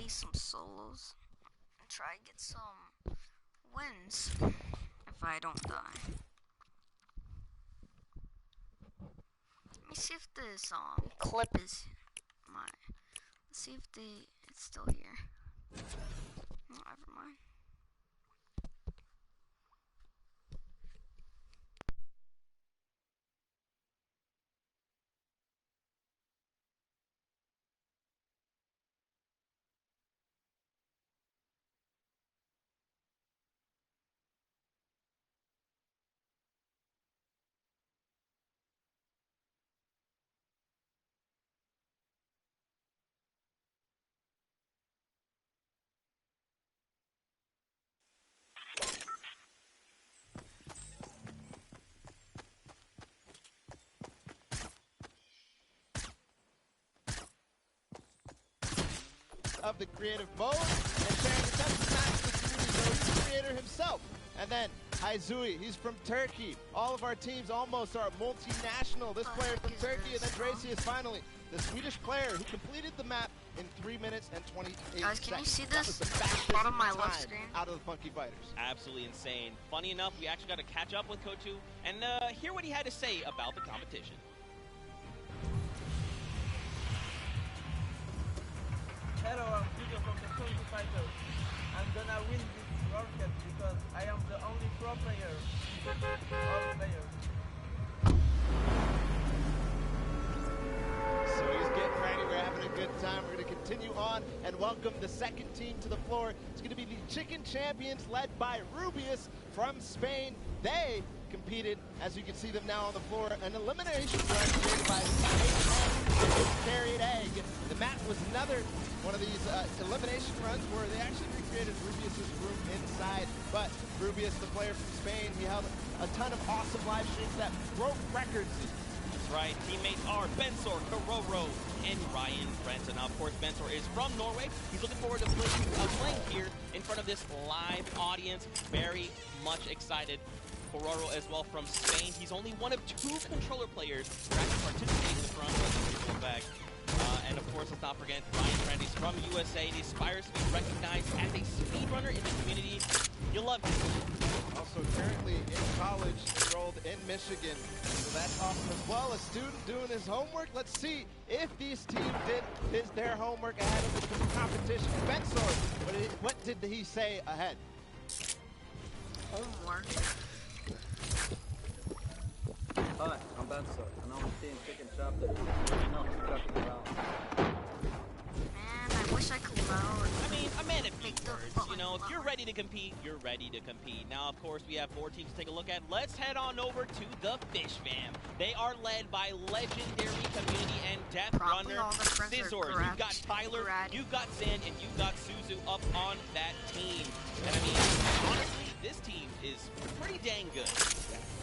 play some solos and try to get some wins if I don't die. Let me see if this clip is my. Let's see if it's still here. Oh, never mind. Of the creative mode and sharing the test match with the creator himself. And then Haizui, he's from Turkey. All of our teams almost are multinational. This player from Turkey, and then Dracius finally, the Swedish player who completed the map in 3 minutes and 28 Guys, seconds. can you see That this? was the fastest Bottom of my time left screen. out of the Funky Fighters. Absolutely insane. Funny enough, we actually got to catch up with Kotu and hear what he had to say about the competition. Hello, I'm Julio from the Funky Fighters. I'm gonna win this World Cup because I am the only pro player. All players. So he's getting ready. We're having a good time. We're going to continue on and welcome the second team to the floor. It's going to be the Chicken Champions led by Rubius from Spain. They competed, as you can see them now on the floor, an elimination run created by Carried Egg. The map was another one of these elimination runs where they actually recreated Rubius's room inside. But Rubius, the player from Spain, he held a ton of awesome live streams that broke records. That's right. Teammates are Bensor, Karoro, and Ryan Brenton. Now, of course, Bensor is from Norway. He's looking forward to playing here in front of this live audience. Very much excited. Karoro as well from Spain. He's only one of 2 controller players who actually participate in this run with back. And of course, let's not forget Ryan Trent. He's from USA and he aspires to be recognized as a speedrunner in the community. You'll love him. Also currently in college, enrolled in Michigan. So that's awesome as well. A student doing his homework. Let's see if these teams did their homework ahead of the competition. Bensor, what did he say ahead? Homework. Hi, I'm Bensor, and I'm Team Chicken Chapter. Not joking around. Man, I wish I could load. I mean, a man of few Make the words. You know, if you're ready to compete, you're ready to compete. Now, of course, we have 4 teams to take a look at. Let's head on over to the Fish Fam. They are led by legendary community and death Probably runner all the friends are Scissors. correct. You've got Tyler, Correct. you've got Zen, and you've got Suzu up on that team. And I mean, honestly, this team is pretty dang good.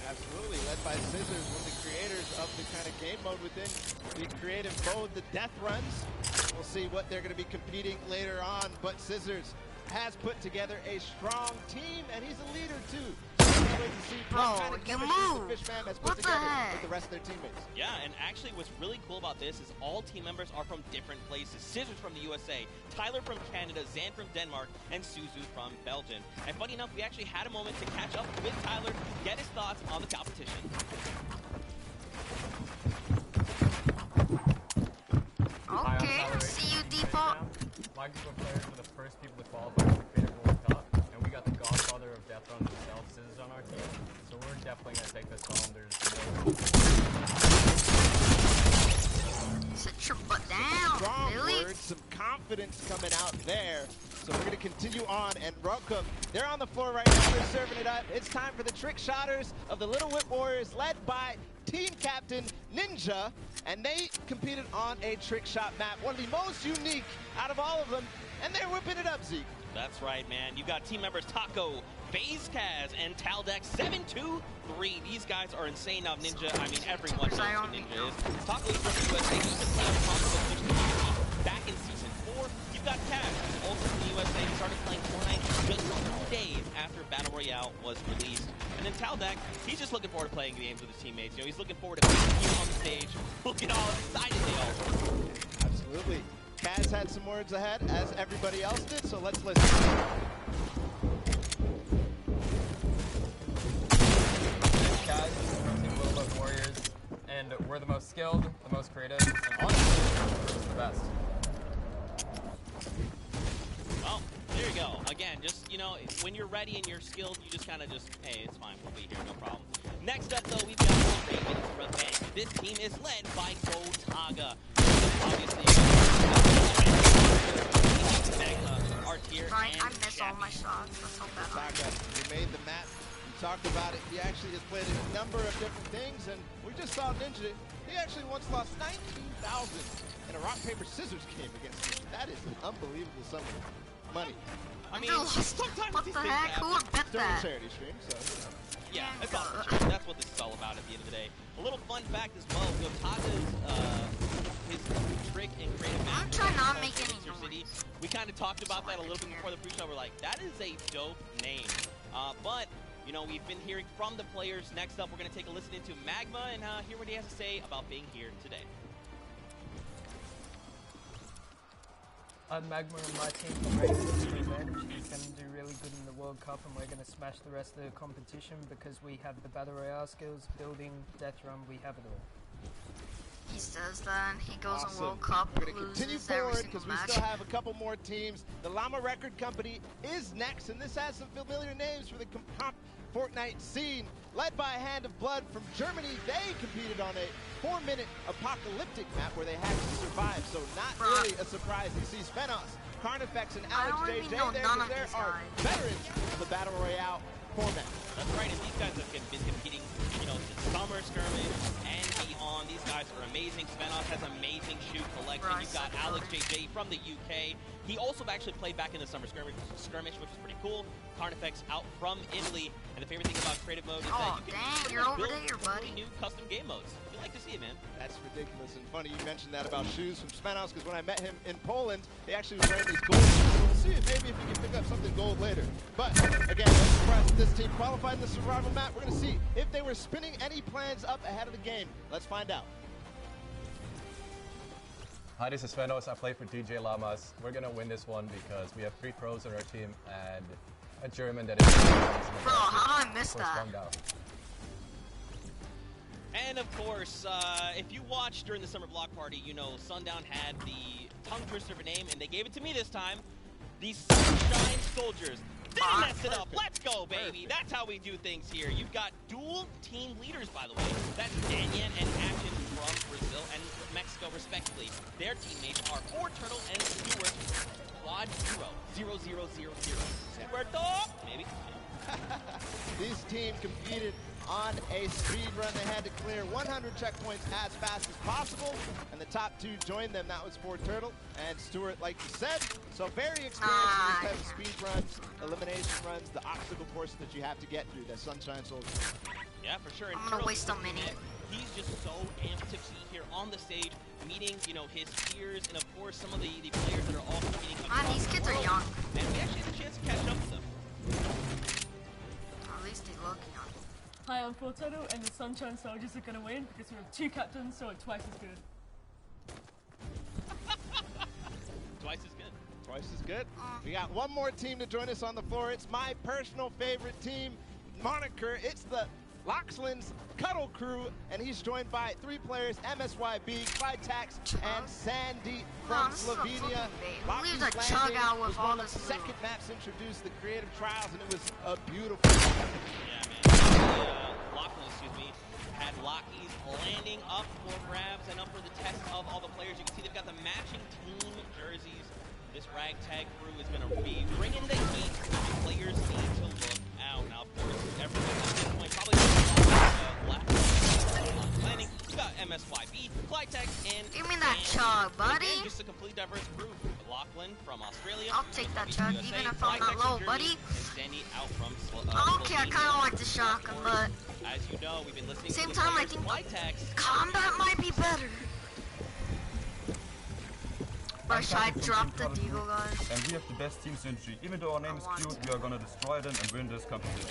Absolutely, led by Scissors, one of the creators of the kind of game mode within the creative mode, the death runs. We'll see what they're going to be competing later on, but Scissors has put together a strong team, and he's a leader too. So to see Bro, what kind of you chemistry the move. Fish Fam has put What the together heck? with the rest of their teammates. Yeah, and actually what's really cool about this is all team members are from different places. Scissors from the USA, Tyler from Canada, Zan from Denmark, and Suzu from Belgium. And funny enough, we actually had a moment to catch up with Tyler, get his thoughts on the competition. Okay, see you, default. My group of players were the first people to qualify for the Creative World Cup, and we got the godfather of Death Run himself, Scissors, on our team, so we're definitely going to take this home. There's Sit your butt down, Strong Billy. words, some confidence coming out there. So we're going to continue on, and welcome. They're on the floor right now. They're serving it up. It's time for the trick shotters of the Little Whip Warriors, led by team captain Ninja, and they competed on a trick shot map, one of the most unique out of all of them, and they're whipping it up, Zeke. That's right, man. You got team members Taco, FazeKaz, and Taldex 7-2-3. These guys are insane now. Ninja, I mean, everyone knows who Ninja is. Taco is from the USA. He's been playing console Twitch community back in Season 4. You've got Cash, also from the USA. He started playing Fortnite just 2 days after Battle Royale was released. And then Taldex, he's just looking forward to playing games with his teammates. You know, he's looking forward to being here on the stage. Look at all excited they all are. Absolutely. Kaz had some words ahead, as everybody else did, so let's listen. Kaz, Team Little Love Warriors, and we're the most skilled, the most creative, and honestly, we're the best. Well, there you go. Again, just, you know, when you're ready and you're skilled, you just kind of just, hey, it's fine, we'll be here, no problem. Next up, though, we've got Ravens Revenge. This team is led by Gotaga. Obviously, Magma, Artier, Right, and I miss all my Chappie. shots. That's how bad I am. Gotaga, he made the map. We talked about it. He actually has played a number of different things, and we just saw Ninja. He actually once lost 19,000 in a rock, paper, scissors game against me. That is an unbelievable sum of money. I mean, What sometimes the these things heck? Who happen. would bet During a that? charity stream, so. Yeah, that's all for sure. That's what this is all about at the end of the day. A little fun fact as well, Gotaga's, his trick and creative I'm magic trying not called make any Elixir City. noise. We kind of talked about So I that a little could bit hear. before the pre-show. We're like, that is a dope name. But, you know, we've been hearing from the players. Next up, we're going to take a listen into Magma and hear what he has to say about being here today. I'm Magma and my team Ravens Revenge is going to do really good in the World Cup, and we're going to smash the rest of the competition because we have the Battle Royale skills, building, death run, we have it all. He says that, he goes Awesome. on World Cup, We're going to continue loses every forward single because we match. still have a couple more teams. The Llama Record Company is next, and this has some familiar names for the Fortnite scene. Led by a Hand of Blood from Germany, they competed on a 4-minute apocalyptic map where they had to survive, so not really a surprise. You see Spenos, Carnifex, and I Alex don't even JJ know there, none because of there these are guys. veterans of the Battle Royale format. That's right, and these guys have been competing, you know, since Summer Skirmish and beyond. These guys are amazing. Spenos has amazing shoot collection. You've got Alex JJ from the UK. He also actually played back in the Summer Skirmish, which is pretty cool. Carnifex out from Italy. And the favorite thing about creative mode is Oh, that you can dang, pretty you're much over build there, totally buddy. new custom game modes. You like to see it, man. That's ridiculous and funny you mentioned that about shoes from Spenos, because when I met him in Poland, he actually was wearing these gold shoes. So we'll see if maybe if we can pick up something gold later. But again, no surprise that this team qualified in the survival map. We're going to see if they were spinning any plans up ahead of the game. Let's find out. Hi, this is Svenos. I play for DJ Llamas. We're gonna win this one because we have 3 pros on our team and a German that is. Bro, how did I miss Of course, that? one down. And of course, if you watched during the summer block party, you know Sundown had the tongue twister of a name, and they gave it to me this time. The Sunshine Soldiers. Didn't mess it up. Let's go, baby. That's how we do things here. You've got dual team leaders, by the way. That's Danyan and Action from Brazil and Mexico, respectively. Their teammates are Turtle and Stewart. Quad 0. 0, 0, 0, 0. Stuarto, maybe. These teams competed on a speed run. They had to clear 100 checkpoints as fast as possible, and the top 2 joined them. That was Turtle and Stewart, like you said. So very experienced in these type of speed runs, elimination runs, the obstacle courses that you have to get through, the Sunshine Soldiers. Yeah, for sure. And I'm gonna Turtle's waste a minute. He's just so amped to be here on the stage, meeting, you know, his peers, and of course some of the players that are all competing across these kids the are world. young. And we actually had a chance to catch up with them. At least he's looking on. Hi, I'm Fortunato, and the Sunshine Soldiers are going to win because we have 2 captains, so it's twice as good. Twice as good. Twice as good. We got one more team to join us on the floor. It's my personal favorite team moniker. It's the Loxland's Cuddle Crew, and he's joined by 3 players, MSYB, Clytax, and Sandy from this is a fucking Slovenia. bait. Lockie's Leave that chug Landing out with was all one of this the food. second maps introduced, the Creative Trials, and it was a beautiful. Yeah, man. Lachlan, excuse me, had Lockie's Landing up for grabs and up for the test of all the players. You can see they've got the matching team jerseys. This ragtag crew is going to be bringing the heat. Players need to look out. Now, of course, everyone at this point probably Landing. You got MSYB, Clytex, and Give me that chug, buddy. Again, just a complete diverse crew. Lachlan from Australia. I'll take that chug, USA, even if I'm not Clytex low, from buddy. Germany, and Sandy out from Okay, I kind of like the shotgun, but as you know, we've been listening same to the time, I players think Clytex. combat might be better. But should I drop the Deagle, guys? And we have the best team synergy. Even though our name is cute, we are gonna destroy them and win this competition.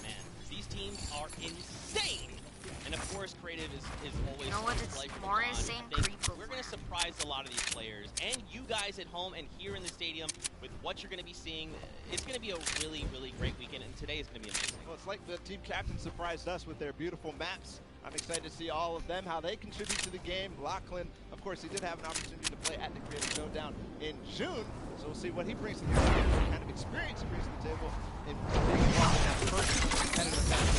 Man, these teams are insane. And of course, Creative is always You know what? It's more insane creeper. We're going to surprise a lot of these players and you guys at home and here in the stadium with what you're going to be seeing. It's going to be a really, really great weekend, and today is going to be amazing. Well, it's like the team captain surprised us with their beautiful maps. I'm excited to see all of them, how they contribute to the game. Lachlan, of course, he did have an opportunity to play at the Creative Showdown in June, so we'll see what he brings to the table, what kind of experience he brings to the table in being involved in that first competitive match.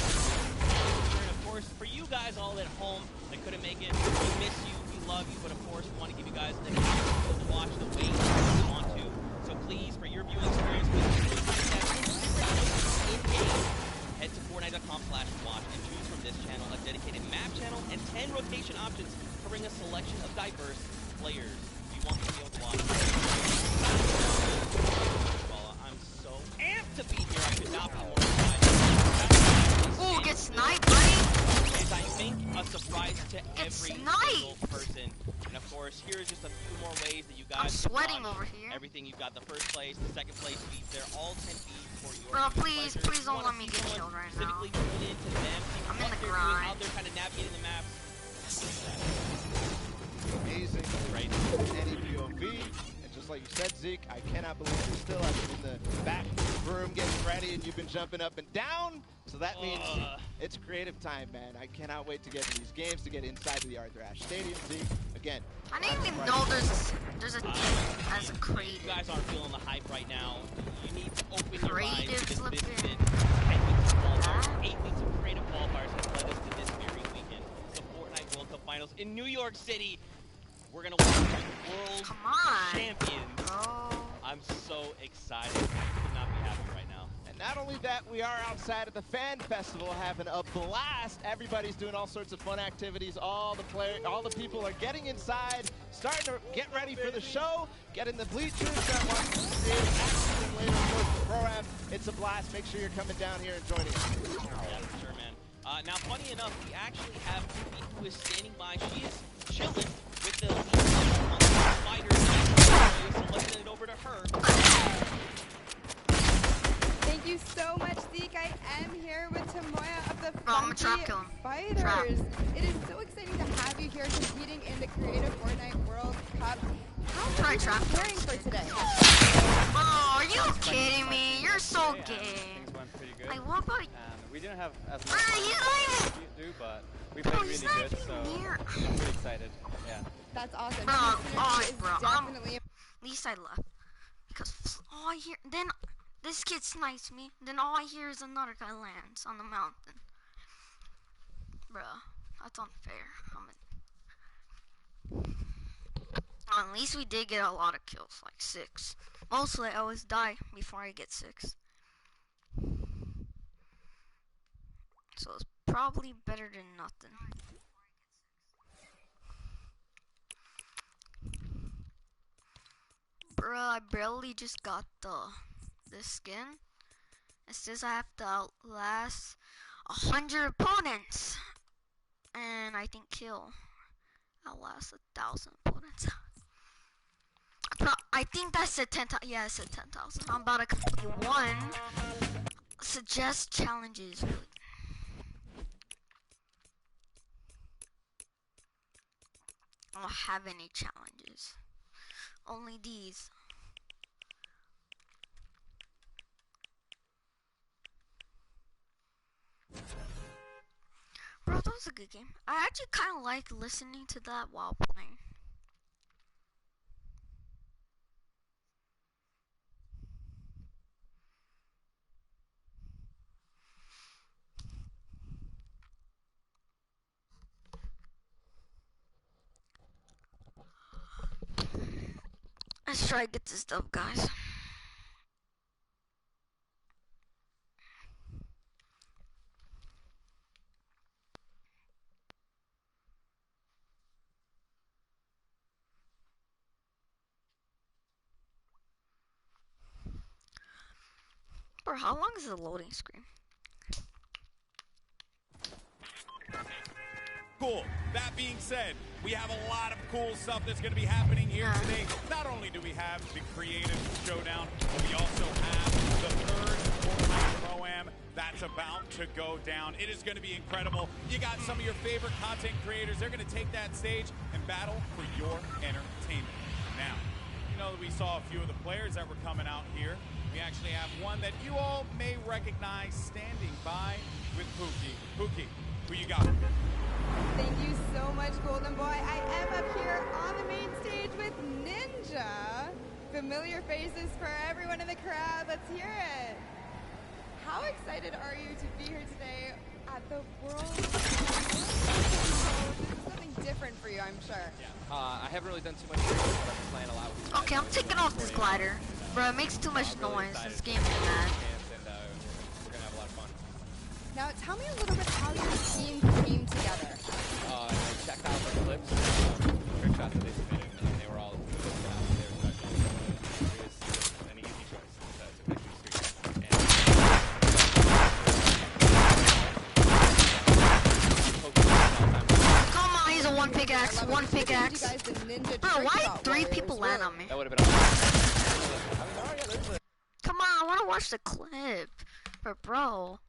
And of course, for you guys all at home that couldn't make it, we miss you, we love you, but of course, we want to give you guys the chance to watch the way you want to. So please, for your viewing experience, in-game, head to Fortnite.com/watch and choose from this channel a dedicated map channel and 10 rotation options covering a selection of diverse players. You want to be able to watch. I'm so amped to be here. I could not be more excited. Ooh, get sniped, buddy. As I think a surprise to every single person. And of course, here's just a few more ways that you guys. I'm sweating over here. Everything you've got: the first place, the second place feeds. They're all 10 feeds for your. Bro, please don't let me get killed right now. Specifically into them. I'm in the Doing, grind. how they're kind of navigating the maps. Amazing, right? Any POV. And just like you said, Zeke, I cannot believe you're still up in the back room getting ready and you've been jumping up and down. So that means it's creative time, man. I cannot wait to get in these games, to get inside of the Arthur Ashe Stadium. Zeke, again. I didn't even know there's a team as a creative. You guys aren't feeling the hype right now. You need to open your eyes to this Creative vision. 10 weeks of qualifiers, 8 weeks of creative qualifiers has led us to this very weekend. The Fortnite World Cup Finals in New York City. We're going to watch the world champions. Bro. I'm so excited. I could not be happier right now. And not only that, we are outside at the Fan Festival having a blast. Everybody's doing all sorts of fun activities. All the people are getting inside, starting to get ready for the show, get in the bleachers, start watching the creative action, and later, of course, the pro-am. It's a blast. Make sure you're coming down here and joining us. Yeah, for sure, man. Now, funny enough, we actually have Ruby who is standing by. She is chilling with the fighters. So let's send it over to her. Thank you so much, Zeke. I am here with Tamoya of the Funky Fighters. It is so exciting to have you here competing in the Creative Fortnite World Cup. How are you preparing for today? Oh, are you kidding me? You're so gay. Things went pretty good. Like, what about... We didn't have as much fun as you do, but we played really good, so I'm pretty excited. Yeah. That's awesome. Definitely... At least I left. Because all I hear... Then this kid snipes me. Then all I hear is another guy lands on the mountain. Bruh, that's unfair. At least we did get a lot of kills, like 6. Mostly I always die before I get 6. So it's probably better than nothing. Bruh, I barely just got this skin. It says I have to outlast 100 opponents. And I think outlast 1,000 opponents. I think that's a 10,000. Yeah, it's a 10,000. I'm about to complete one. Suggest challenges. I don't have any challenges. Only these. Bro, that was a good game. I actually kind of like listening to that while playing. Let's try to get this stuff, guys. Bro, how long is the loading screen? Cool. That being said, we have a lot of cool stuff that's going to be happening here today. Not only do we have the Creative Showdown, but we also have the third Fortnite Pro-Am that's about to go down. It is going to be incredible. You got some of your favorite content creators. They're going to take that stage and battle for your entertainment. Now, you know that we saw a few of the players that were coming out here. We actually have one that you all may recognize standing by with Pookie. Pookie, who you got? Thank you so much, Golden Boy. I am up here on the main stage with Ninja. Familiar faces for everyone in the crowd. Let's hear it. How excited are you to be here today at the World? This is something different for you, I'm sure. Yeah. I haven't really done too much training, but I've been playing a lot with you. Okay, I'm taking off this glider. Bro, it makes too much noise. This game's mad. And we're gonna have a lot of fun. Now, tell me a little bit how your team came together. I checked out the clips, trick shots that they submitted, and they were all good. They were special. It was an easy choice to pick these three. Come on, he's a one pickaxe. One pickaxe. Bro, why did 3 people land on me? That would have been awesome. Come on, I want to watch the clip. But bro,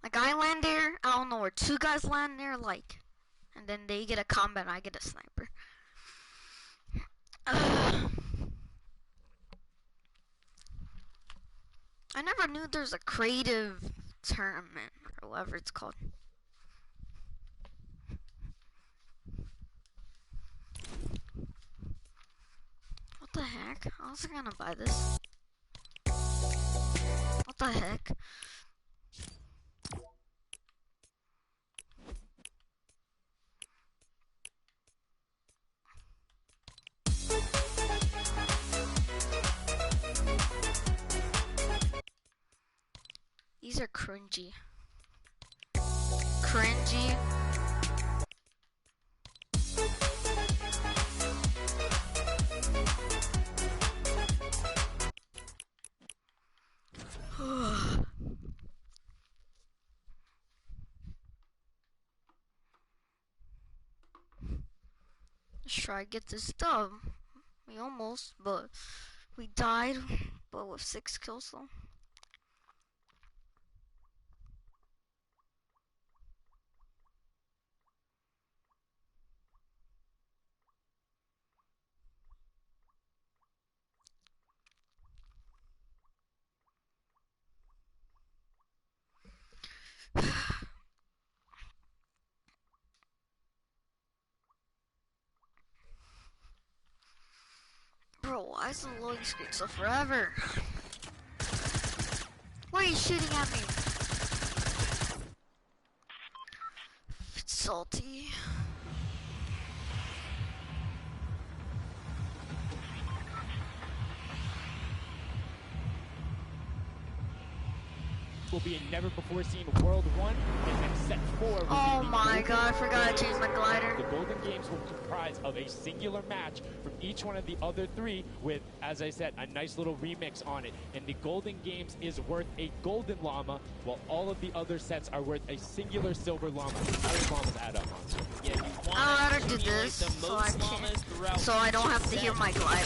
like I land there, I don't know where 2 guys land there, like, and then they get a combat and I get a sniper. I never knew there's a creative tournament or whatever it's called. What the heck? I was gonna buy this. What the heck? These are cringy. Cringy. Let's try to get this dub. We almost, but we died, but with 6 kills though. Bro, why is the loading screen so forever? Why are you shooting at me? It's salty. Will be a never-before-seen World 1, and then Set 4 will Oh be my god, I forgot to change my glider. The Golden Games will comprise of a singular match from each one of the other 3 with, as I said, a nice little remix on it. And the Golden Games is worth a golden llama, while all of the other sets are worth a singular silver llama. How do llamas add up, Monster? Yeah, you want I'd rather do this so I don't have to hear my glider.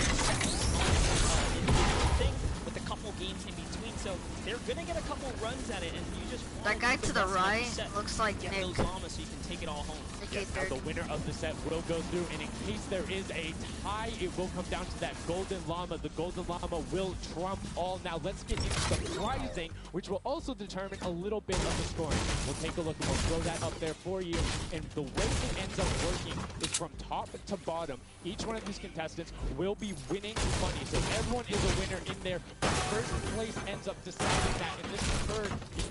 With a couple games in between, so they're gonna get a couple runs at it, and you just that guy to the right looks like get Nick. those llamas so you can take it all home. Yes, now the winner of the set will go through, and in case there is a tie, it will come down to that golden llama. The golden llama will trump all. Now let's get into the prizing, which will also determine a little bit of the scoring. We'll take a look and we'll throw that up there for you. And the way it ends up working is from top to bottom. Each one of these contestants will be winning money, so everyone is a winner in there. First place ends up deciding that, and this is for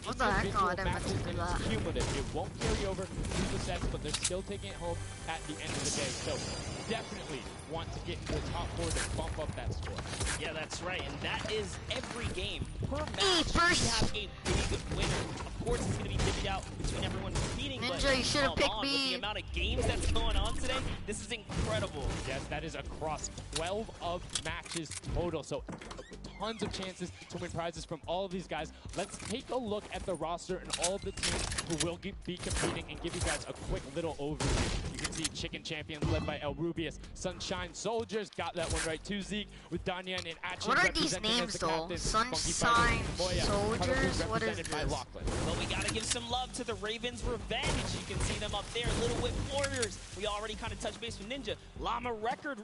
what the heck? Oh, I didn't meant to do that. Cumulative. It won't carry over through the sets, but they're still taking it home at the end of the day. So definitely want to get into the top 4 to bump up that score. Yeah, that's right, and that is every game. Per match, we have a big winner. Of course, it's going to be divvied out between everyone competing, Ninja, but you should have picked me. With the amount of games that's going on today, this is incredible. Yes, that is across 12 of matches total, so tons of chances to win prizes from all of these guys. Let's take a look at the roster and all of the teams who will be competing and give you guys a quick little overview. You You can see Chicken Champions led by El Rubius. Sunshine Soldiers got that one right too, Zeke, with Danyan and Action. What are these names though? Sunshine Soldiers? What is this? Well, we gotta give some love to the Ravens Revenge. You can see them up there, Little Whip Warriors. We already kind of touched base with Ninja. Llama Record,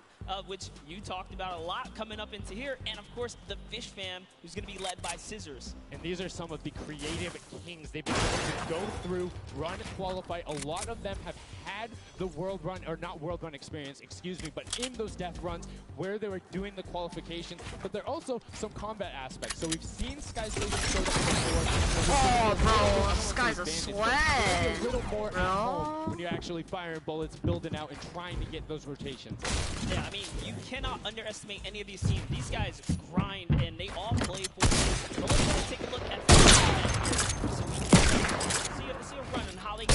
which you talked about a lot, coming up into here. And of course, the Fish Fam, who's gonna be led by Scissors. And these are some of the creative kings. They've been able to go through, run, qualify. A lot of them have had the world run, or not world run experience, excuse me, but in those death runs where they were doing the qualifications, but there are also some combat aspects. So we've seen Sky Station show that before. Oh, bro, this guy's a sweat, a little more at home when you're actually firing bullets, building out, and trying to get those rotations. Yeah, I mean, you cannot underestimate any of these teams. These guys grind, and they all play for it. But let's take a look at the so we can see a run and how they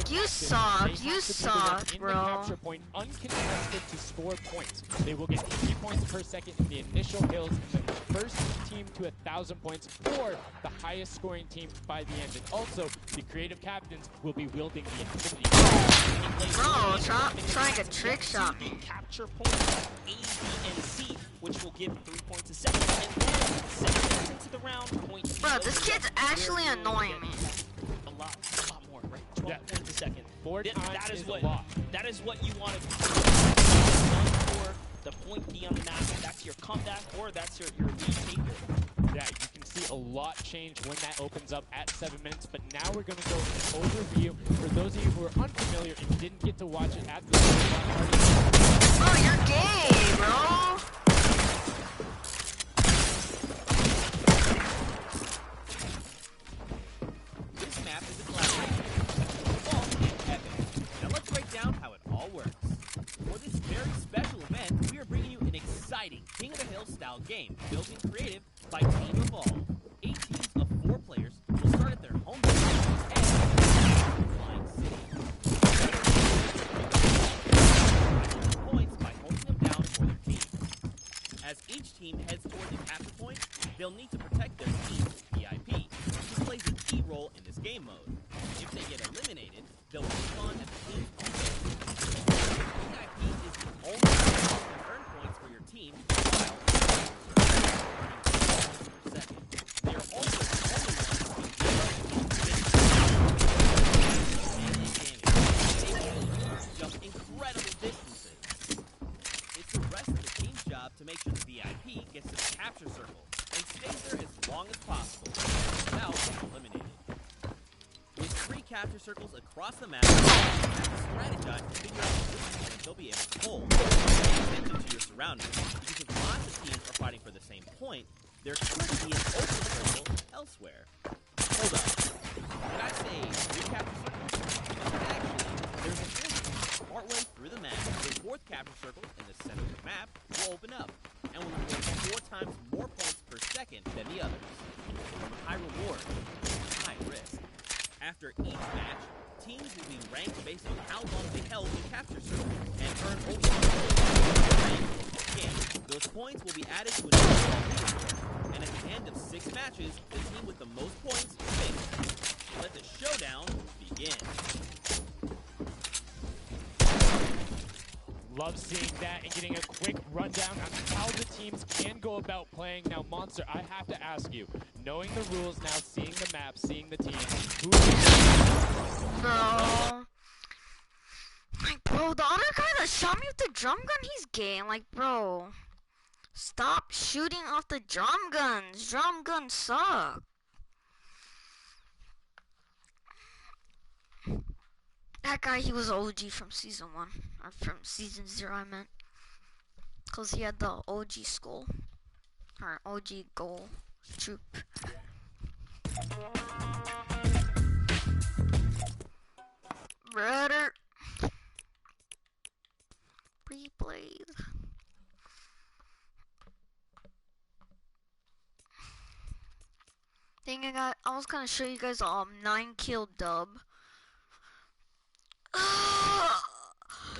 You suck, in bro. the capture point, uncontested to score points. They will get 3 points per second in the initial hills, and the first team to 1,000 points, or the highest scoring team by the end. And also, the creative captains will be wielding the Infinity. Bro, trying to trick shot me. Capture points A, B, and C, which will give 3 points a second. And then 7 minutes into the round, point. Bro, this kid's actually annoying me. A lot more, right? 12 points a second. That is what a lot. That is what you want to do for the point B on the map. That's your comeback, or that's your lead taker. Yeah, you can see a lot change when that opens up at 7 minutes, but now we're going to go into an overview for those of you who are unfamiliar and didn't get to watch it at the party. Bro, you're gay, bro. This map is a collaboration. Now let's break down how it all works. For this very special event, we are bringing you an exciting King of the Hill style game built in creative by Team Evolve. 8 teams of 4 players will start at their home base and Flying City. Points by holding them down for their team. As each team heads toward the capture point, they'll need to protect their team's VIP, which plays a key role in this game mode. If they get eliminated, they'll respawn at the team's home base. VIP is the only way you can earn points for your team while per second. They are also the only ones who can jump incredible distances. It's the rest of the team's job to make sure the VIP gets to the capture circle and stays there as long as possible without being eliminated. With 3 capture circles across the map, you have to strategize to figure out which point they'll be able to hold. Pay attention to your surroundings, because if lots of teams are fighting for the same point, there could be an open circle elsewhere. Hold up. Did I say 3 capture circles? Actually, there's a 4th one. Partway through the map, the 4th capture circle in the center of the map will open up, and will reward 4 times more points per second than the others. High reward, high risk. After each match, teams will be ranked based on how long they held the capture circle and earn overall rank. Again, those points will be added to an overall leaderboard, and at the end of 6 matches, the team with the most points wins. Let the showdown begin. Love seeing that and getting a quick rundown on how the teams can go about playing. Now, Monster, I have to ask you, knowing the rules now, seeing the map, seeing the teams, who Bro. Like, bro, the other guy that shot me with the drum gun, he's gay. I'm like, bro, stop shooting off the drum guns. Drum guns suck. That guy, he was OG from season 1. Or from season 0, I meant. Because he had the OG skull. Or OG goal troop. Brother. Replayed. I was gonna show you guys a 9-kill dub.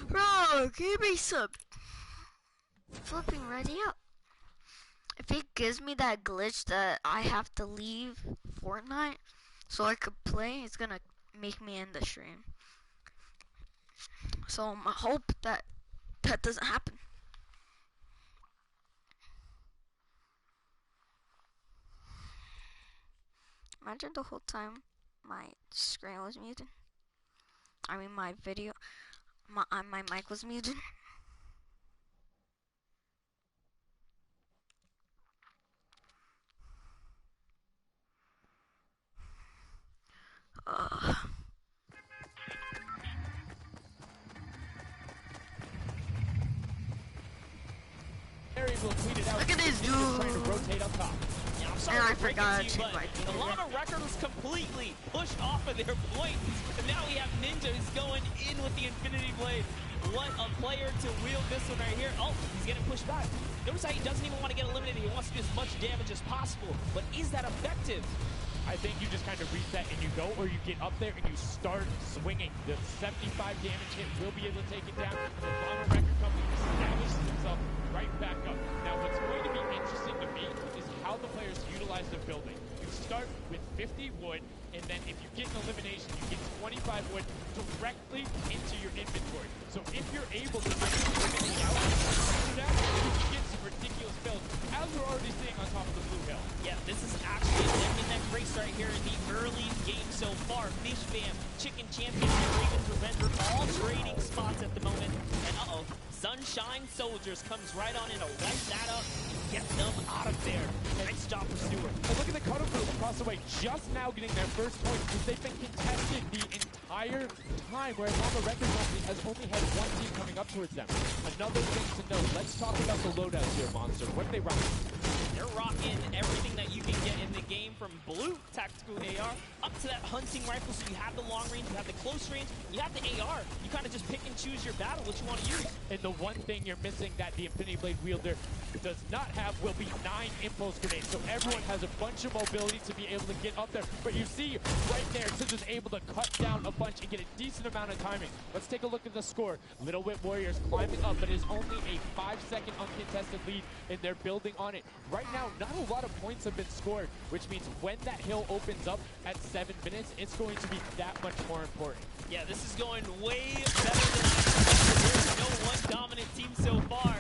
Bro, give me some flipping ready up. If it gives me that glitch that I have to leave Fortnite so I could play, it's gonna make me end the stream. So I hope that doesn't happen. Imagine the whole time my screen was muted. I mean my video, my mic was muted. Look at this dude. Trying to rotate up top. Yeah, I'm sorry And I to break it forgot to you, to but invite the Llama Record was completely pushed off of their points. And now we have Ninja who's going in with the Infinity Blade. What a player to wield this one right here. Oh, he's getting pushed back. Notice how he doesn't even want to get eliminated. He wants to do as much damage as possible. But is that effective? I think you just kind of reset and you go, or you get up there and you start swinging. The 75 damage hit will be able to take it down. The Llama Record Company establishes himself right back up. Now, what's going to be interesting to me is how the players utilize the building. You start with 50 wood, and then if you get an elimination, you get 25 wood directly into your inventory. So if you're able to get everything out, you can get some ridiculous builds, as we're already seeing on top of the Blue Hill. Yeah, this is actually a neck-and-neck race right here in the early game so far. Fish Fam, Chicken Champions, and Ravens Revenge are all trading spots at the moment. And Sunshine Soldiers comes right on in to wipe that up and get them out of there. Nice job for Stewart. And look at the cutoff group across the way, just now getting their first points because they've been contested the entire time, whereas Llama Record Company has only had one team coming up towards them. Another thing to note, let's talk about the loadouts here, Monster. What are they rocking? They're rocking everything that you can get in the game, from blue tactical AR up to that hunting rifle. So you have the long range, you have the close range, you have the AR. You kind of just pick and choose your battle, what you want to use. And the one thing you're missing that the Infinity Blade wielder does not have will be 9 impulse grenades. So everyone has a bunch of mobility to be able to get up there. But you see right there, Scissor's able to cut down a bunch and get a decent amount of timing. Let's take a look at the score. Little Wit Warriors climbing up, but it is only a 5-second uncontested lead, and they're building on it. Right now, not a lot of points have been scored, which means when that hill opens up at 7 minutes, it's going to be that much more important. Yeah, this is going way better than I expected. There's no one dominant team so far,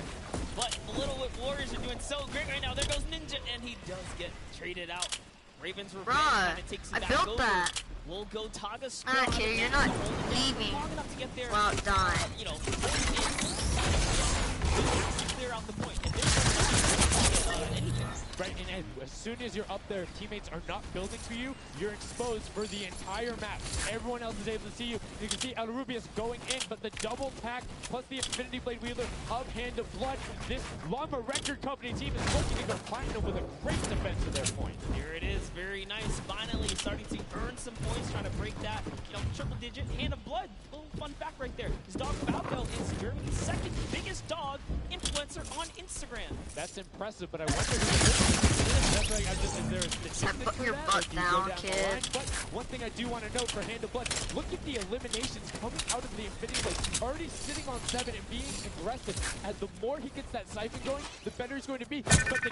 but the Little Wit Warriors are doing so great right now. There goes Ninja, and he does get traded out. Ravens Revenge kind of takes him back over. That. We'll go Taga squad. I don't care, you're not leaving while dying. You know, clear out the point. And right, and as soon as you're up there, if teammates are not building for you, you're exposed for the entire map. Everyone else is able to see you. You can see Elrubius going in, but the double pack plus the Infinity Blade wielder of Hand of Blood. This Llama Record Company team is looking to go platinum with a great defense of their point. Here it is, very nice. Finally starting to earn some points, trying to break that, triple digit. Hand of Blood, little fun fact right there. His dog Falco is Germany's second biggest dog influencer on Instagram. That's impressive, but I wonder who that's right, is there a statistic put for your that? butt down, kid. But one thing I do want to note for Hand of Blood, look at the eliminations coming out of the Infinity Blade. Already sitting on 7 and being aggressive. As the more he gets that siphon going, the better he's going to be. But the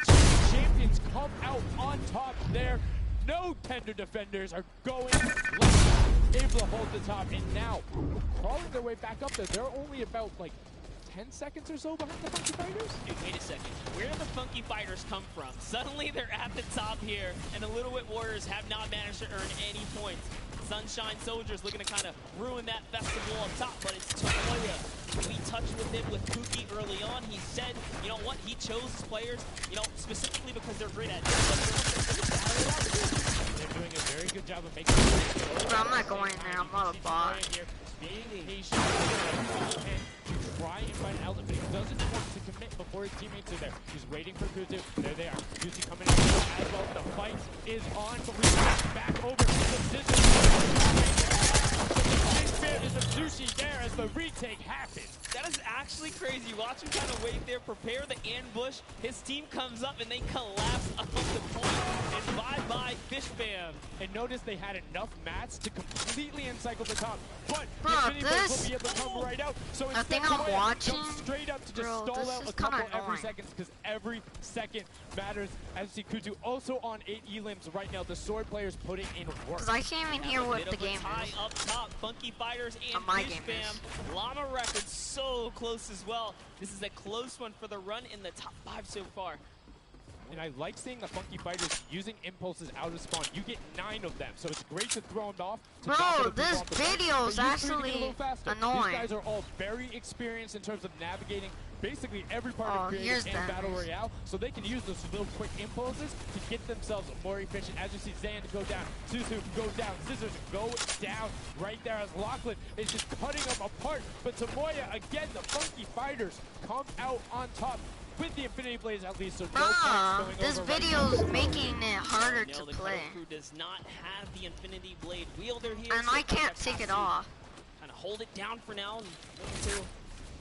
champions come out on top there. No tender defenders are going left, able to hold the top, and now crawling their way back up there. They're only about like 10 seconds or so behind the Funky Fighters? Dude, wait a second. Where did the Funky Fighters come from? Suddenly they're at the top here, and the Little Wit Warriors have not managed to earn any points. Sunshine Soldiers looking to kind of ruin that festival up top, but it's Tomoya. We touched with him with Pookie early on. He said, you know what, he chose his players, specifically because they're great at it. They're doing a very good job of making it. Bro, I'm not going in there. I'm not a bot. Being patient and try and find an outlet, but he doesn't want to commit before his teammates are there. He's waiting for Kuzu. There they are. Kuzu coming in as well. The fight is on, but we back over to the Scissors. Big fan is a sushi there as the retake happens. That is actually crazy. Watch him kind of wait there, prepare the ambush. His team comes up and they collapse up the point. And bye-bye, Fish Fam. And notice they had enough mats to completely encircle the top. But Bro, the Infinity Blade this- will be able to come right out. So I instead, think I'm Tomoya watching- jumps straight up to just Bro, stall this out is a couple kinda every annoying. second, because every second matters. As you see Kutu also on 8 elims right now. The sword players putting in work. Because I can't even hear A what bit the of a game tie is. up top, Funky Fighters and My Fish game Fam. Llama Records so close as well. This is a close one for the run in the top 5 so far. And I like seeing the Funky Fighters using impulses out of spawn. You get 9 of them, so it's great to throw them off. To Bro, knock other people this off the bench, video is but use three to get a actually little faster. annoying. These guys are all very experienced in terms of navigating basically every part Oh, of here's creative and that. Battle Royale, so they can use those little quick impulses to get themselves more efficient. As you see Zan go down, Suzu go down, Scissors go down right there as Lachlan is just cutting them apart. But Tomoya, again, the Funky Fighters come out on top with the Infinity Blades at least, so no points going This over right video's now. making it harder No, to the play. Cuddle Crew does not have the Infinity Blade wielder here. And so I can't Context take has it to off. Kind of hold it down for now and look to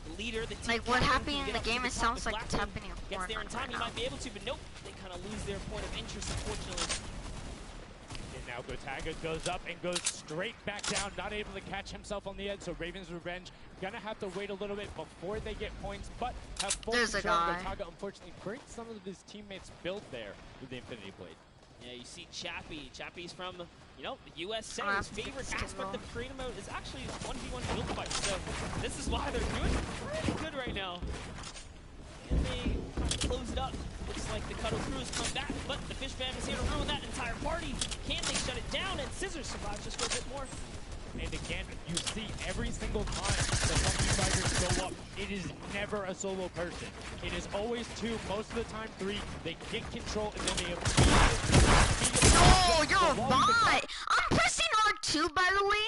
the leader, the team Like what captain, happened who in get the up to game, the it top. sounds If like it's Blackman happening in gets there in Fortnite time, right he now. might be able to, but nope, they kind of lose their point of interest, unfortunately. And now Gotaga goes up and goes straight back down, not able to catch himself on the edge, so Raven's Revenge gonna have to wait a little bit before they get points, but have full There's a control. guy. Gotaga unfortunately brings some of his teammates built there with the Infinity Blade. Yeah, you see Chappie. Chappie's from, you know, the USA. I His have to favorite fix it aspect all. of creative mode is actually 1v1 build fight. So this is why they're doing pretty good right now. And they kind of close it up. Looks like the Cuddle Crew has come back, but the Fish Fam is here to ruin that entire party. Can they shut it down? And Scissors survives just for a bit more. And again, you see every single time the Funky Fighters go up, it is never a solo person. It is always 2, most of the time 3. They get control and then they No, you're a bot! I'm pressing R2 by the way.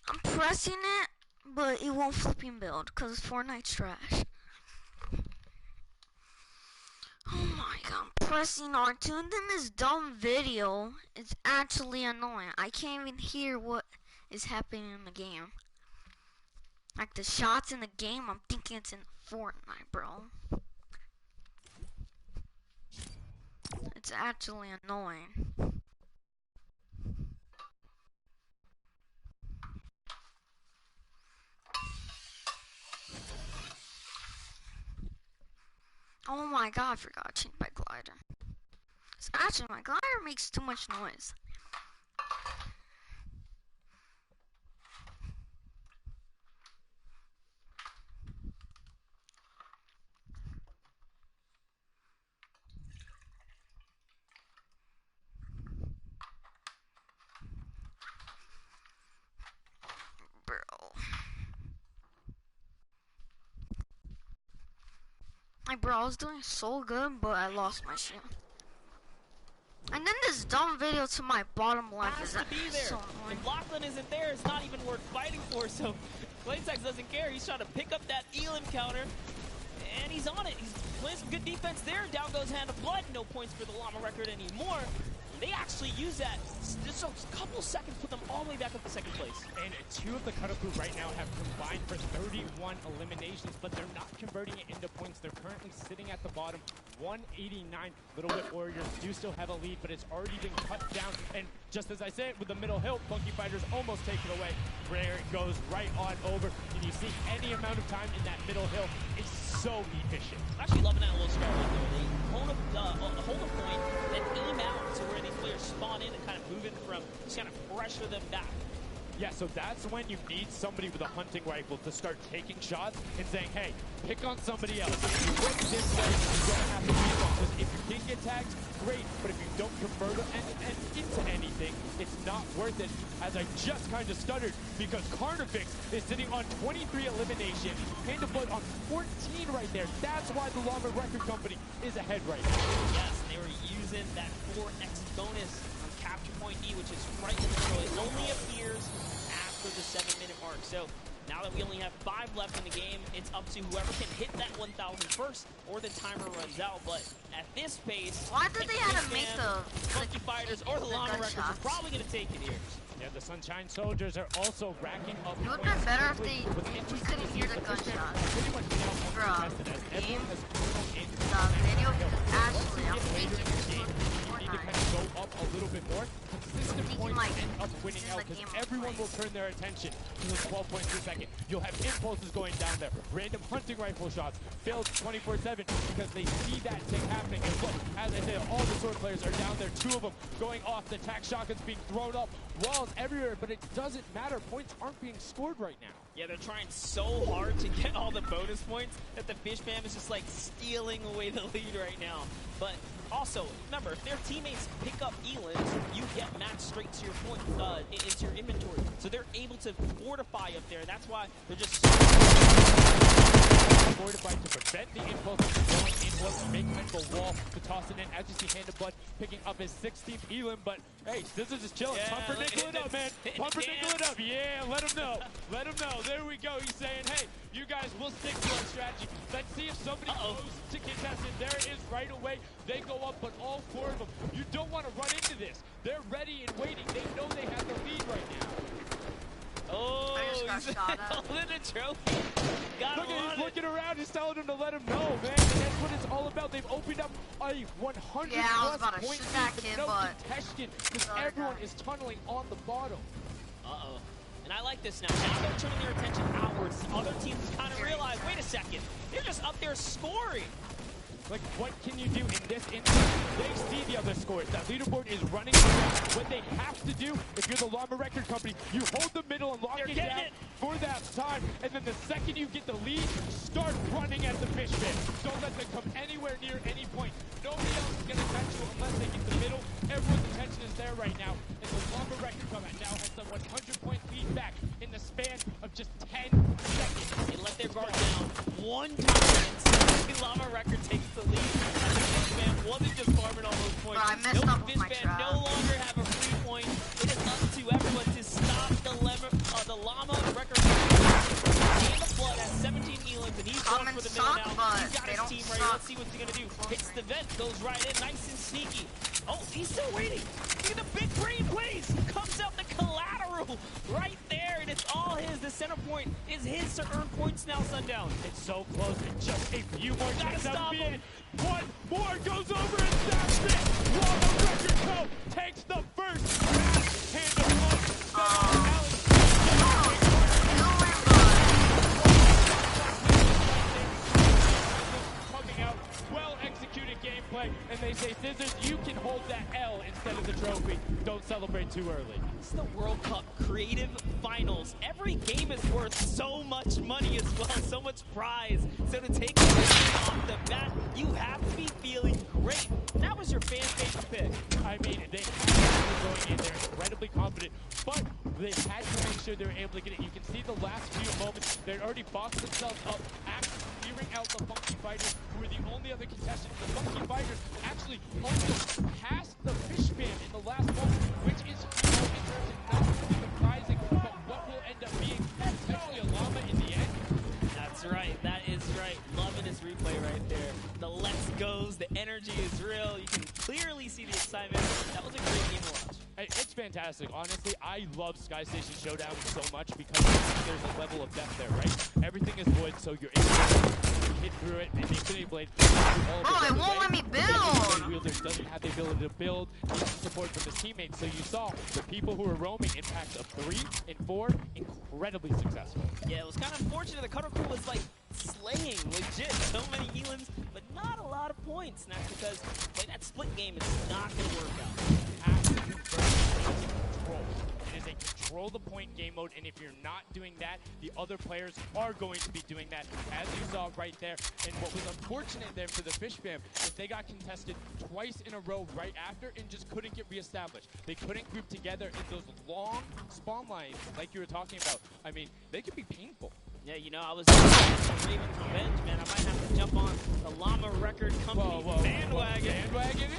I'm pressing it, but it won't flipping build because Fortnite's trash. Oh my god, I'm pressing R2 and then this dumb video is actually annoying. I can't even hear what is happening in the game. Like the shots in the game, I'm thinking it's in Fortnite, bro. It's actually annoying. Oh my god, I forgot to change my glider. Actually, my glider makes too much noise. Bro. Like, bro, I was doing so good, but I lost my shield. And then this dumb video to my bottom left Has is to be there. so annoying. If Lachlan isn't there, it's not even worth fighting for. So Claytex doesn't care. He's trying to pick up that Elim counter, and he's on it. He's playing some good defense there. Down goes Hand of Blood. No points for the Llama record anymore. They actually use that. Just a couple seconds, put them all the way back up to second place. And 2 of the Cuddle Crew right now have combined for 31 eliminations, but they're not converting it into points. They're currently sitting at the bottom, 189. Little Whip Warriors do still have a lead, but it's already been cut down. And just as I said, with the middle hill, Funky Fighters almost take it away. There it goes right on over. And you see any amount of time in that middle hill is so efficient. I'm actually loving that little start right there. They hold a point, then aim out to where these players spawn in and kind of move in from, just kind of pressure them back. Yeah, so that's when you need somebody with a hunting rifle to start taking shots and saying, hey, pick on somebody else. If you look this way, you're going to have to beat them. Because if you can get tagged, great. But if you don't convert them and into anything, it's not worth it. As I just kind of stuttered because Carnifex is sitting on 23 elimination. Hand of Blood on 14 right there. That's why the Llama Record Company is ahead right now. Yes, they were using that 4x bonus on Capture Point E, which is right in the middle. It only appears after the 7-minute mark. So Now that we only have 5 left in the game, it's up to whoever can hit that 1,000 first or the timer runs out. But at this pace, why did they have to make the Monkey Fighters or the Llama Records are probably going to take it here. Yeah, the Sunshine Soldiers are also racking up. It would have been better if we couldn't hear the gunshots. Bro, game, the video, because actually, I'm thinking this need to kind of go up a little bit more. Consistent points end up winning out because everyone will turn their attention to the 12 points per second. You'll have impulses going down there, random hunting rifle shots, builds 24/7 because they see that thing happening. And look, as I said, all the sword players are down there. 2 of them going off. The attack shotguns being thrown up, walls everywhere, but it doesn't matter. Points aren't being scored right now. Yeah, they're trying so hard to get all the bonus points that the Fish Fam is just like stealing away the lead right now. But also, remember, if their teammates pick up Elans, you get matched straight to your point, into your inventory. So they're able to fortify up there. That's why they're just fortified to prevent the impulse from going in, making it the wall to toss it in. As you see, Hand of Blood picking up his 16th Elam, but hey, Scissors is chilling. Yeah, Pumpernickel it up, man. Pumpernickel it up. Yeah, let him know. Let him know. There we go. He's saying, hey, you guys will stick to our strategy. Let's see if somebody goes to contest it. There it is right away. They go up, but all 4 of them. You don't want to run into this. They're ready and waiting. They know they have the lead right now. Oh, he's holding a trophy. Look, he's looking around. He's telling him to let him know, man. And that's what it's all about. They've opened up a 100 plus point lead, but no contestation because everyone is tunneling on the bottom. Uh-oh. And I like this now. Now they're turning their attention outwards. Other teams kind of realize, wait a second, they're just up there scoring. Like, what can you do in this instance? They see the other scores. That leaderboard is running around. What they have to do, if you're the Llama Record Company, you hold the middle and lock it down for that time. And then the second you get the lead, start running at the Fish Fam. Don't let them come anywhere near any point. Nobody else is going to catch you unless they get the middle. Everyone's attention is there right now. And the Llama Record Company now has the 100-point lead back in the span of just 10 seconds. They let their guard down one time. And Llama Record takes the lead. And the Fish Fam wasn't just farming all those points. But I messed up with my Fish Fam no longer have a free point. It is up to everyone to stop the Llama Record. Hand of Blood has 17 Elans, and he's going for the middle now. He's got his team ready. Let's see what he's going to do. Hits the vent, goes right in, nice and sneaky. Oh, he's still waiting. Look at the big brain plays. Comes out the collateral right there, and it's all his. The center point is his to earn points now, Sundown. It's so close, and just a few more Gotta stop him. One more goes over, and that's it. Llama Record Co. takes the first match. Hand of Blood. Coming out, well-executed gameplay, and they say, Scissors, you can hold that L instead of the trophy. Don't celebrate too early. It's the World Cup Creative Finals. Every game is worth so much money as well, so much prize. So to take the game off the bat, you have to be feeling great. That was your fan favorite pick. I mean, they had going in there incredibly confident, but they had to make sure they were able to get it. You can see the last few moments, they'd already boxed themselves up, clearing out the Funky Fighters, who were the only other contestants. The Funky Fighters actually almost passed the Fish Fam in the last moment, which is interesting, not really surprising, but what will end up being potentially a Llama in the end. That's right, that is right. Loving this replay right there. The let's goes, the energy is real. You can clearly see the excitement. That was a great game to watch. It's fantastic. Honestly, I love Sky Station Showdown so much because there's a level of depth there, right? Everything is wood, so you're able to hit through it, and the Infinity Blade it won't let me build! The Wielder doesn't have the ability to build, needs support from his teammates, so you saw the people who were roaming in packs of 3 and 4, incredibly successful. Yeah, it was kind of unfortunate. The Cutter Crew was like slaying legit so many Elans, but not a lot of points. And that's because playing that split game is not going to work out. Control. It is a control the point game mode, and if you're not doing that, the other players are going to be doing that, as you saw right there. And what was unfortunate there for the Fish Fam is they got contested twice in a row right after and just couldn't get reestablished. They couldn't group together in those long spawn lines like you were talking about. I mean, they could be painful. Yeah, you know, I was Raven's Revenge, man. I might have to jump on the Llama Record Company bandwagon. Bandwagon?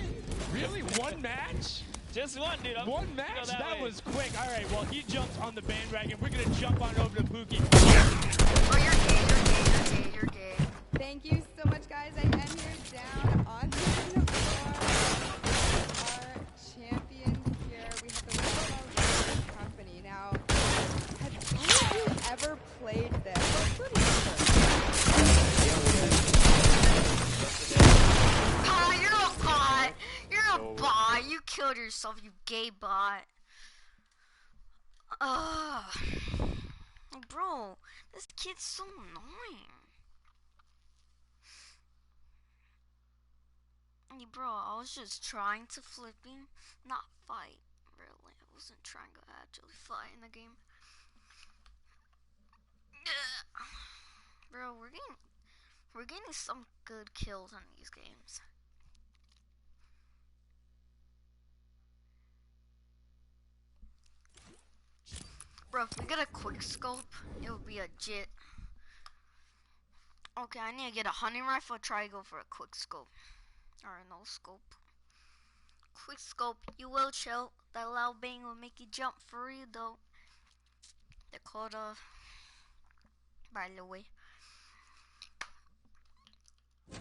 Really? One match? Just one, dude. One match? That way. was quick. All right, well, he jumps on the bandwagon. We're going to jump on over to Pookie. Oh, you're gay. Thank you so much, guys. I am here down on the floor. Our champions here. We have the Little Company. Now, have any of you ever played this? You're a bot. You're a bot. You killed yourself, you gay bot. Bro, this kid's so annoying. Hey, bro, I was just trying to flipping, not fight. Really, I wasn't trying to actually fight in the game. Bro, we're getting some good kills in these games. Bro, if we get a quick scope, it would be a jit. Okay, I need to get a hunting rifle, try to go for a quick scope. Or no scope. Quick scope, you will chill. That loud bang will make you jump for real though. Dakota, by the way. I'm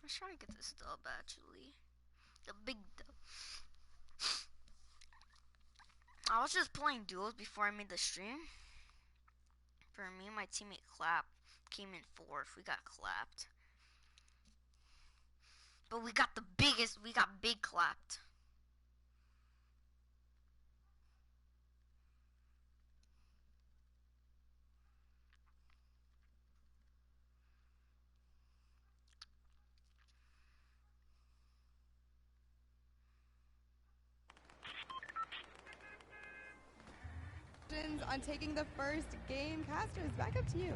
trying to get this dub actually. The big dub. I was just playing duos before I made the stream. For me and my teammate Clap came in 4th. We got clapped. But we got big clapped. On taking the first game. Casters, back up to you.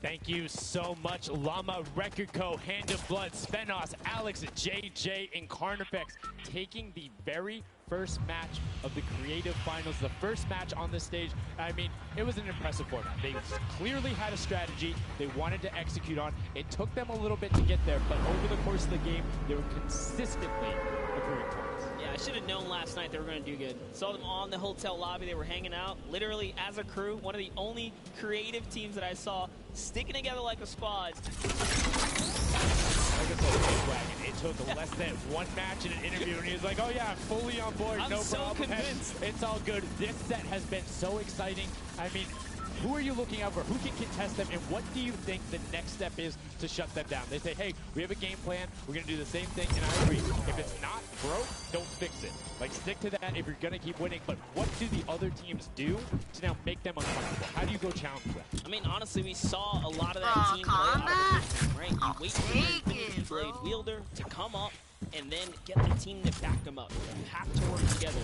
Thank you so much, Llama, Record Co., Hand of Blood, Spenos, Alex, JJ, and Carnifex taking the very first match of the Creative Finals, the first match on this stage. I mean, it was an impressive format. They clearly had a strategy they wanted to execute on. It took them a little bit to get there, but over the course of the game, they were consistently improving points. Yeah, I should have known last night they were going to do good. Saw them on the hotel lobby. They were hanging out, literally as a crew. One of the only creative teams that I saw sticking together like a squad. Like I said, it took less than one match in an interview, and he was like, oh yeah, I'm fully on board, no so problem. Convinced. It's all good. This set has been so exciting. I mean, who are you looking out for? Who can contest them? And what do you think the next step is to shut them down? They say, hey, we have a game plan. We're going to do the same thing. And I agree. If it's not broke, don't fix it. Like, stick to that if you're going to keep winning. But what do the other teams do to now make them uncomfortable? How do you go challenge them? I mean, honestly, we saw a lot of that team play out of the game, right? You wait for your Infinity Blade wielder to come up and then get the team to back them up. You have to work together.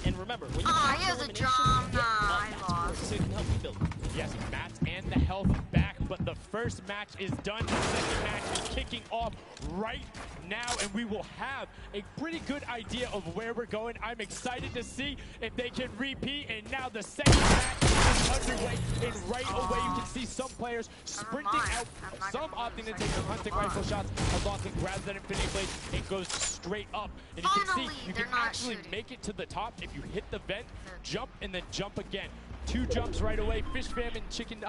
And remember, when you have he has a elimination, drum. that's important, so it can help you build. Yes, Mats and the health back, but the first match is done. The second match is kicking off right now, and we will have a pretty good idea of where we're going. I'm excited to see if they can repeat, and now the second match is underway, and right away you can see some players sprinting out, some opting to take the hunting rifle shots, unlocking, grabs that Infinity Blade, and goes straight up. And you can see, you can actually make it to the top if you hit the vent, jump, and then jump again. 2 jumps right away. Fish Fam and chicken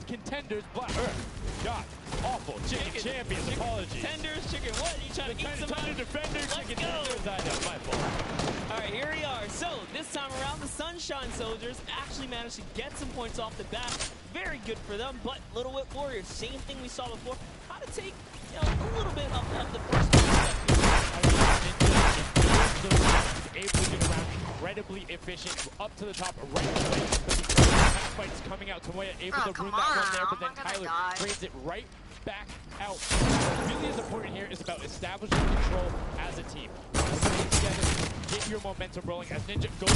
contenders. Black Earth. God, awful. Chicken champions. Apologies. Tenders, chicken what? You trying to eat some Tender defenders. Chicken tenders. I know, my fault. All right, here we are. So this time around, the Sunshine Soldiers actually managed to get some points off the bat. Very good for them. But Little Whip Warriors, same thing we saw before. How to take, a little bit of the first step. Able to get around, incredibly efficient, up to the top right away. But the fight is coming out. Tomoya able to ruin that one there, but then Tyler trades it right back out. What really is important here is about establishing control as a team. Working together, get your momentum rolling as Ninja goes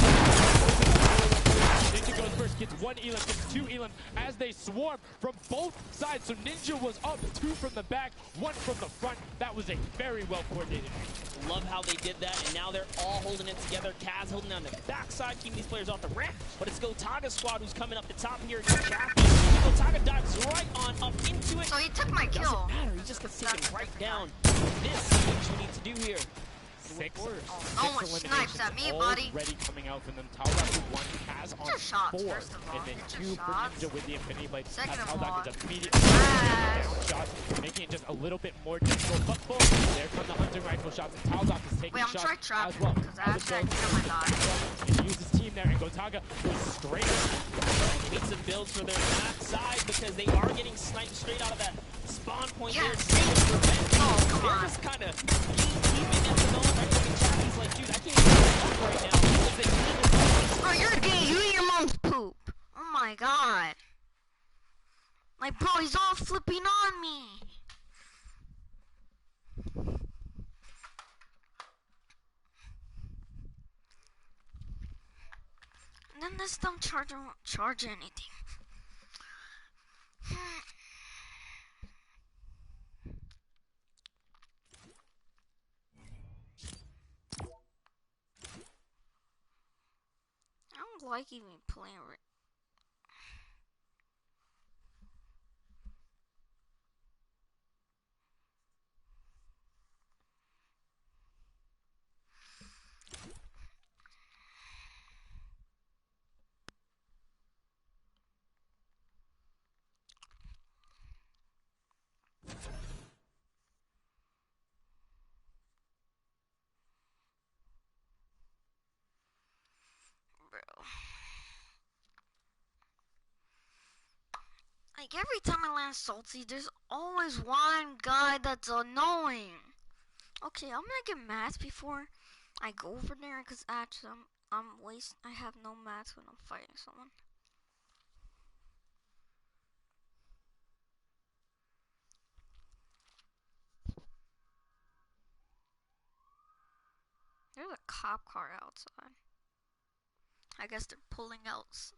first, gets one Elim to two Elim as they swarm from both sides. So Ninja was up, two from the back, one from the front. That was a very well coordinated. Love how they did that, and now they're all holding it together. Kaz holding on the backside, keeping these players off the ramp. But it's Gotaga's squad who's coming up the top here against Chappy. Gotaga dives right on up into it. So he took my kill. Doesn't matter, he just gets taken right down. This is what you need to do here. Six snipes at me, buddy. Already coming out from them. Taldock with one, Kaz on shots, 4, first of all. and then 2 for Ninja with the Infinity Blade. Second of all, Taldock is immediately down shots, making it just a little bit more difficult. But boom, there come the hunting rifle shots, and Taldock is taking shots as well. And use his team there, and Gotaga goes straight. Need some builds for their back side because they are getting sniped straight out of that spawn point here. They're just kind of keeping at the moment. Chappy's like, dude, I can't even walk right now because they can't. Bro, you're gay. You eat your mom's poop. Oh my god. Like, bro, he's all flipping on me. And then this dumb charger won't charge anything. I don't like even playing it. Like, every time I land salty, there's always one guy that's annoying. Okay, I'm gonna get mats before I go over there, because actually I have no mats when I'm fighting someone. There's a cop car outside. I guess they're pulling out.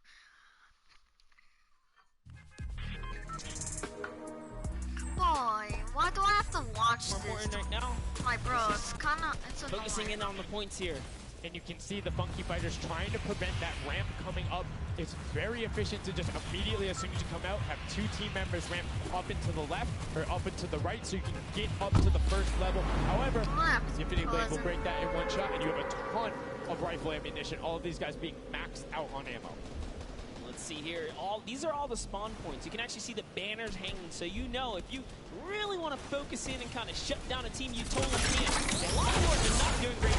Boy, why do I have to watch this? Right now. My bro, it's annoying. Focusing in on the points here. And you can see the Funky Fighters trying to prevent that ramp coming up. It's very efficient to just immediately, as soon as you come out, have 2 team members ramp up into the left or up into the right so you can get up to the first level. However, the Infinity Blade will break that in one shot, and you have a ton of rifle ammunition. All of these guys being maxed out on ammo. Let's see here. These are all the spawn points. You can actually see the banners hanging, so you know if you really want to focus in and kind of shut down a team, you totally can. A lot of Lords are not doing great.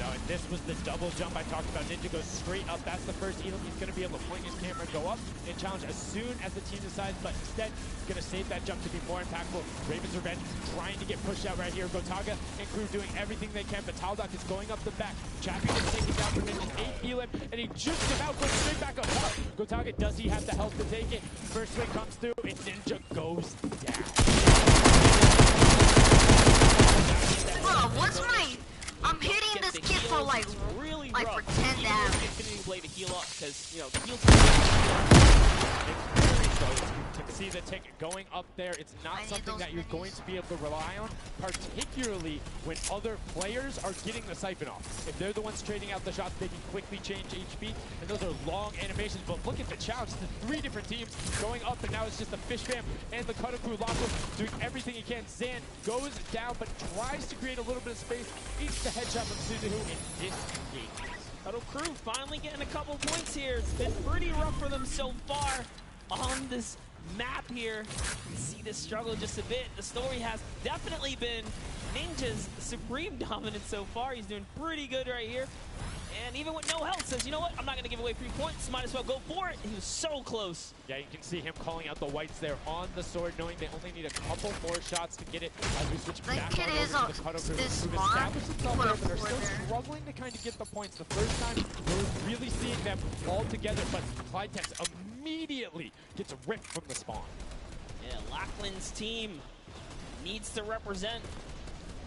No, and this was the double jump I talked about. Ninja goes straight up. That's the first Elim. He's going to be able to point his camera and go up and challenge as soon as the team decides, but instead, he's going to save that jump to be more impactful. Raven's Revenge trying to get pushed out right here. Gotaga and crew doing everything they can, but Taldock is going up the back. Chappy is taking down for Ninja's 8 Elim, and he just about goes straight back up top. Gotaga, does he have the health to take it? First swing comes through, and Ninja goes down. Bro, what's my... I'm hitting this kid for like really for 10 damage. Infinity Blade to heal up because, you know, the heals. You can see the tick going up there. It's not something that you're going to be able to rely on, particularly when other players are getting the siphon off. If they're the ones trading out the shots, they can quickly change HP, and those are long animations. But look at the challenge. The 3 different teams going up, and now it's just the Fish Fam and the Cutter Crew. Locko doing everything he can. Zan goes down, but tries to create a little bit of space. Eats the headshot from Suzuhu and disengages. Cutter Crew finally getting a couple points here. It's been pretty rough for them so far on this map here. You can see this struggle just a bit. The story has definitely been Ninja's supreme dominance so far. He's doing pretty good right here. And even with no health, says, you know what, I'm not going to give away 3 points. Might as well go for it. He was so close. Yeah, you can see him calling out the whites there on the sword, knowing they only need a couple more shots to get it. As we switch back on over to the Cutter Crew, who've established themselves there, but are still struggling to kind of get the points. The first time, we're really seeing them all together, but Clytex immediately gets ripped from the spawn. Yeah, Lachlan's team needs to represent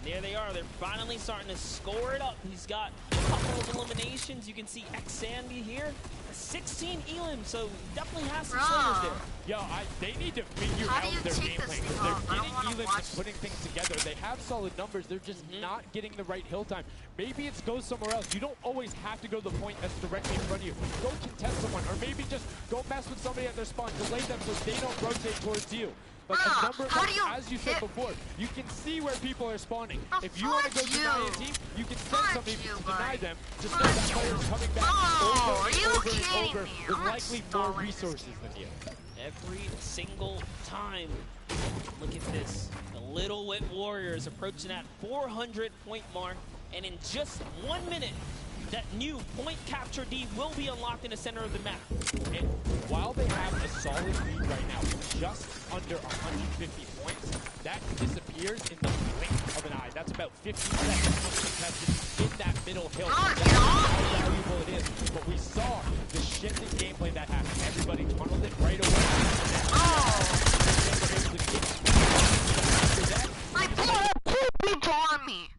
There they are. They're finally starting to score it up. He's got a couple of eliminations. You can see X-Sandy here. 16 elim, so definitely has some slayers there. Yo, they need to figure out their game plan. They're getting elims and putting things together. They have solid numbers. They're just not getting the right hill time. Maybe it's go somewhere else. You don't always have to go to the point that's directly in front of you. Go contest someone, or maybe just go mess with somebody at their spawn. Delay them so they don't rotate towards you. But a number of times, as you said before, you can see where people are spawning. If you want to go deny a team, you can send somebody to deny them. Just know that player is coming back over and over with likely more resources than you. Every single time. Look at this. The Little Wit Warriors approaching that 400 point mark. And in just 1 minute, that new point capture D will be unlocked in the center of the map. And while they have a solid lead right now, just under 150 points, that disappears in the blink of an eye. That's about 15 seconds uncontested in that middle hill. That's how valuable it is. But we saw the shift in gameplay that happened. Everybody tunneled it right away. My people on me.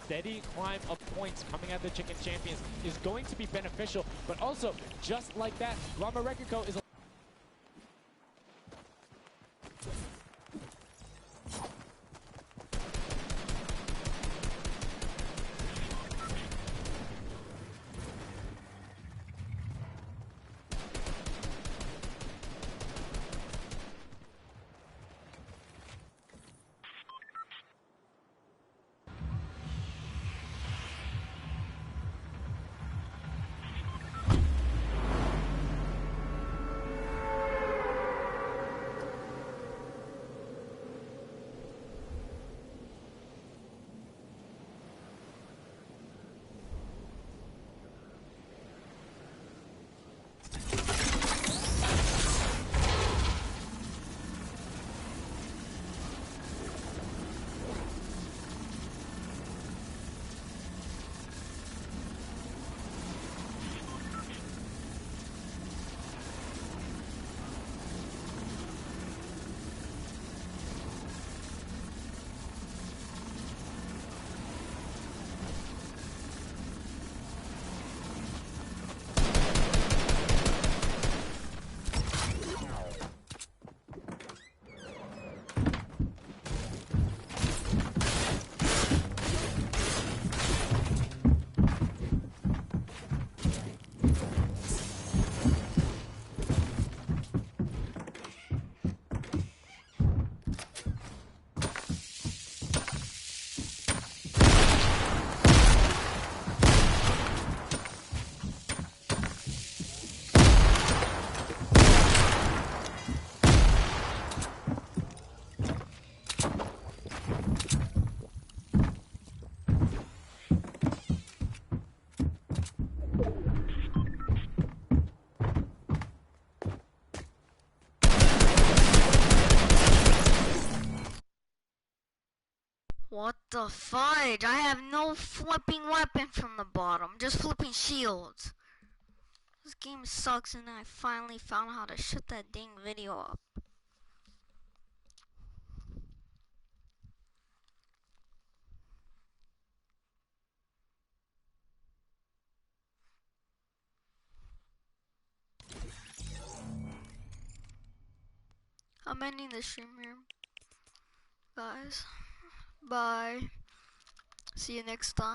Steady climb of points coming out of the Chicken Champions is going to be beneficial, but also, just like that, Llama Record Co. is What the fudge? I have no flipping weapon from the bottom, just flipping shields. This game sucks and I finally found how to shut that dang video up. I'm ending the stream here, guys. Bye. See you next time.